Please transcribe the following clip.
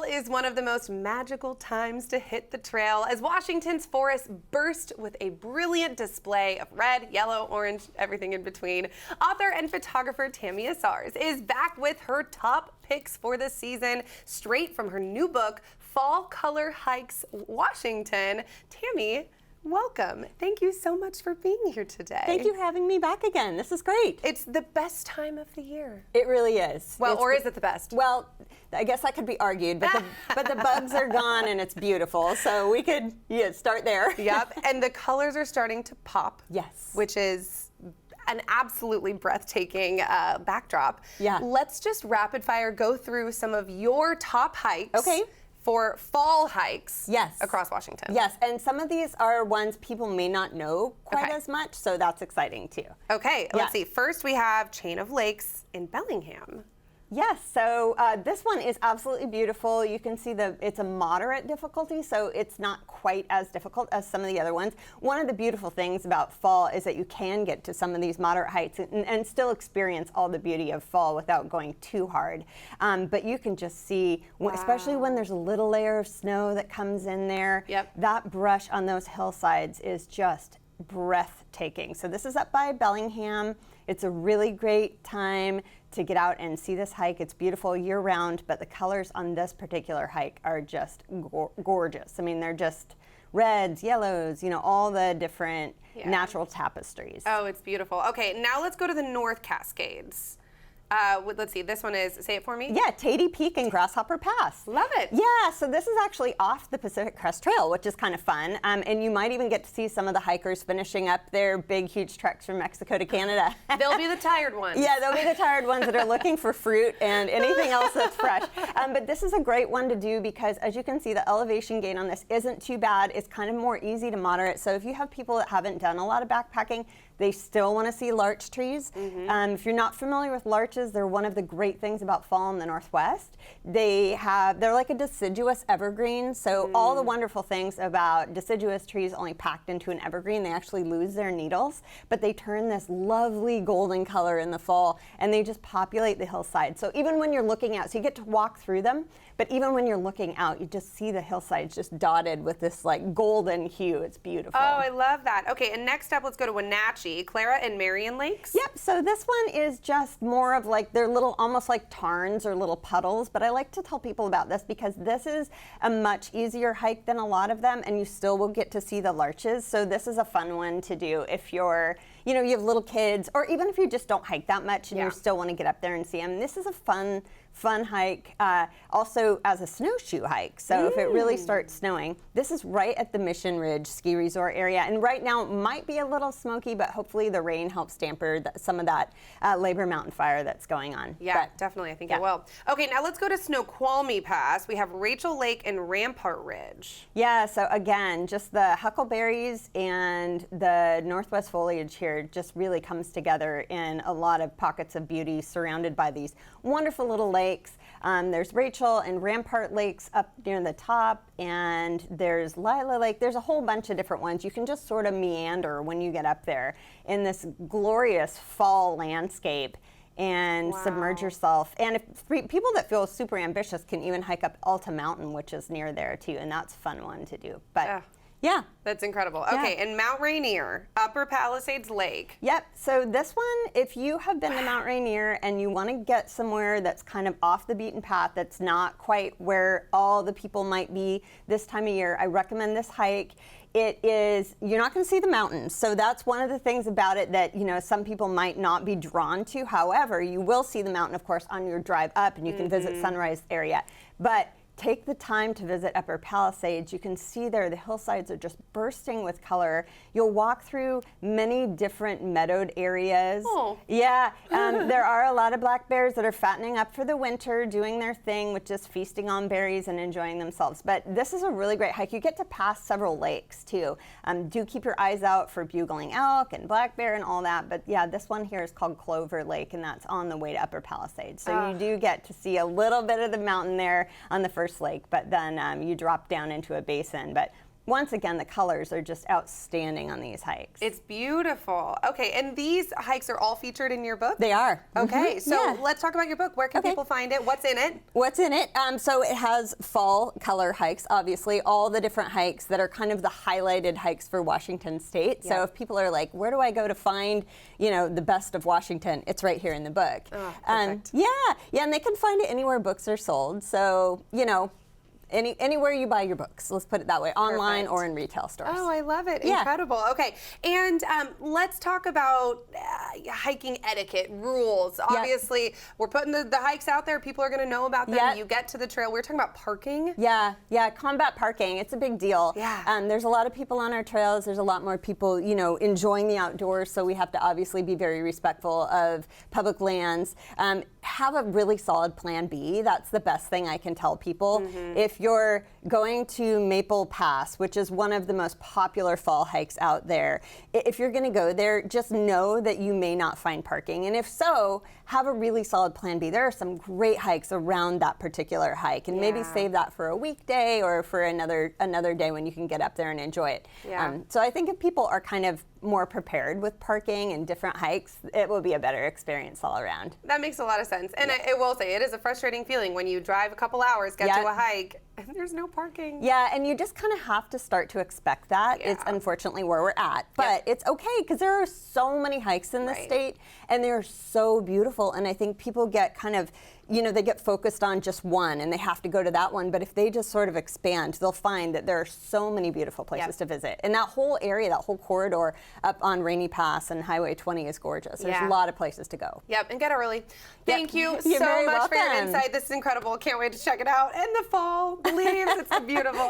is one of the most magical times to hit the trail as Washington's forests burst with a brilliant display of red, yellow, orange, everything in between. Author and photographer Tami Asars is back with her top picks for the season, straight from her new book, Fall Color Hikes Washington. Tami, welcome. Thank you so much for being here today. Thank you for having me back again. This is great. It's the best time of the year. It really is. Well, or is it the best? Well, I guess that could be argued, but the bugs are gone and it's beautiful. So we could start there. Yep, and the colors are starting to pop. Yes. Which is an absolutely breathtaking backdrop. Yeah. Let's just rapid fire go through some of your top hikes. Okay. For fall hikes across Washington. Yes, and some of these are ones people may not know quite Okay. as much, so that's exciting too. Okay, let's see. First we have Chain of Lakes in Bellingham. Yes, so this one is absolutely beautiful. You can see it's a moderate difficulty, so it's not quite as difficult as some of the other ones. One of the beautiful things about fall is that you can get to some of these moderate heights and still experience all the beauty of fall without going too hard. But you can just see, especially when there's a little layer of snow that comes in there, that brush on those hillsides is just breathtaking. So this is up by Bellingham. It's a really great time to get out and see this hike. It's beautiful year round, but the colors on this particular hike are just gorgeous. I mean, they're just reds, yellows, all the different natural tapestries. Oh, it's beautiful. Okay, now let's go to the North Cascades. Let's see, this one is, say it for me. Yeah, Tatey Peak and Grasshopper Pass. Love it. Yeah, so this is actually off the Pacific Crest Trail, which is kind of fun. And you might even get to see some of the hikers finishing up their big, huge treks from Mexico to Canada. They'll be the tired ones. Yeah, they'll be the tired ones that are looking for fruit and anything else that's fresh. But this is a great one to do because, as you can see, the elevation gain on this isn't too bad. It's kind of more easy to moderate. So if you have people that haven't done a lot of backpacking, they still want to see larch trees. If you're not familiar with larches, they're one of the great things about fall in the Northwest. They're like a deciduous evergreen. So all the wonderful things about deciduous trees only packed into an evergreen, they actually lose their needles, but they turn this lovely golden color in the fall and they just populate the hillside. So even when you're looking out, so you get to walk through them, but even when you're looking out, you just see the hillsides just dotted with this like golden hue. It's beautiful. Oh, I love that. Okay, and next up, let's go to Wenatchee, Clara and Marion Lakes. Yep, so this one is just more of like, they're little, almost like tarns or little puddles, but I like to tell people about this because this is a much easier hike than a lot of them, and you still will get to see the larches. So this is a fun one to do if you're, you have little kids, or even if you just don't hike that much and you still want to get up there and see them. This is a fun hike, also as a snowshoe hike. So if it really starts snowing, this is right at the Mission Ridge ski resort area. And right now it might be a little smoky, but hopefully the rain helps damper some of that Labor Mountain fire that's going on. Yeah, definitely. I think it will. Okay, now let's go to Snoqualmie Pass. We have Rachel Lake and Rampart Ridge. Yeah, so again, just the huckleberries and the northwest foliage here just really comes together in a lot of pockets of beauty surrounded by these wonderful little lakes. There's Rachel and Rampart Lakes up near the top, and there's Lila Lake. There's a whole bunch of different ones. You can just sort of meander when you get up there in this glorious fall landscape and submerge yourself. And if people that feel super ambitious can even hike up Alta Mountain, which is near there too, and that's a fun one to do. But yeah. That's incredible. Okay, and Mount Rainier, Upper Palisades Lake. Yep, so this one, if you have been to Mount Rainier and you want to get somewhere that's kind of off the beaten path, that's not quite where all the people might be this time of year, I recommend this hike. It is, you're not going to see the mountains, so that's one of the things about it that, some people might not be drawn to. However, you will see the mountain, of course, on your drive up, and you can visit Sunrise area. But take the time to visit Upper Palisades. You can see there the hillsides are just bursting with color. You'll walk through many different meadowed areas. Oh. Yeah, there are a lot of black bears that are fattening up for the winter, doing their thing with just feasting on berries and enjoying themselves. But this is a really great hike. You get to pass several lakes too. Do keep your eyes out for bugling elk and black bear and all that. But yeah, this one here is called Clover Lake, and that's on the way to Upper Palisades. So you do get to see a little bit of the mountain there on the first lake, but then you drop down into a basin. But once again, the colors are just outstanding on these hikes. It's beautiful. Okay, and these hikes are all featured in your book? They are. Okay, so Yeah. let's talk about your book. Where can people find it? What's in it? What's in it? So it has fall color hikes, obviously, all the different hikes that are kind of the highlighted hikes for Washington State. So if people are like, where do I go to find, the best of Washington? It's right here in the book. Oh, perfect. Yeah, and they can find it anywhere books are sold. So, anywhere you buy your books, let's put it that way, online or in retail stores. Oh, I love it. Yeah. Incredible. Okay, and let's talk about hiking etiquette, rules. Obviously, we're putting the hikes out there. People are going to know about them. Yep. You get to the trail. We're talking about parking. Yeah, combat parking. It's a big deal. Yeah. There's a lot of people on our trails. There's a lot more people, enjoying the outdoors. So we have to obviously be very respectful of public lands. Have a really solid plan B. That's the best thing I can tell people. If you're going to Maple Pass, which is one of the most popular fall hikes out there, if you're going to go there, just know that you may not find parking. And if so, have a really solid plan B. There are some great hikes around that particular hike, and maybe save that for a weekday or for another day when you can get up there and enjoy it. Yeah. So I think if people are kind of more prepared with parking and different hikes, it will be a better experience all around. That makes a lot of sense. And I will say, it is a frustrating feeling when you drive a couple hours, get to a hike, and there's no parking. Yeah, and you just kind of have to start to expect that. It's unfortunately where we're at. But it's okay, because there are so many hikes in the state, and they're so beautiful. And I think people get kind of, they get focused on just one, and they have to go to that one. But if they just sort of expand, they'll find that there are so many beautiful places to visit. And that whole area, that whole corridor up on Rainy Pass and Highway 20 is gorgeous. There's a lot of places to go. Yep, and get early. Thank you You're so very much for your welcome. insight. This is incredible. Can't wait to check it out. And the fall, the leaves, it's beautiful.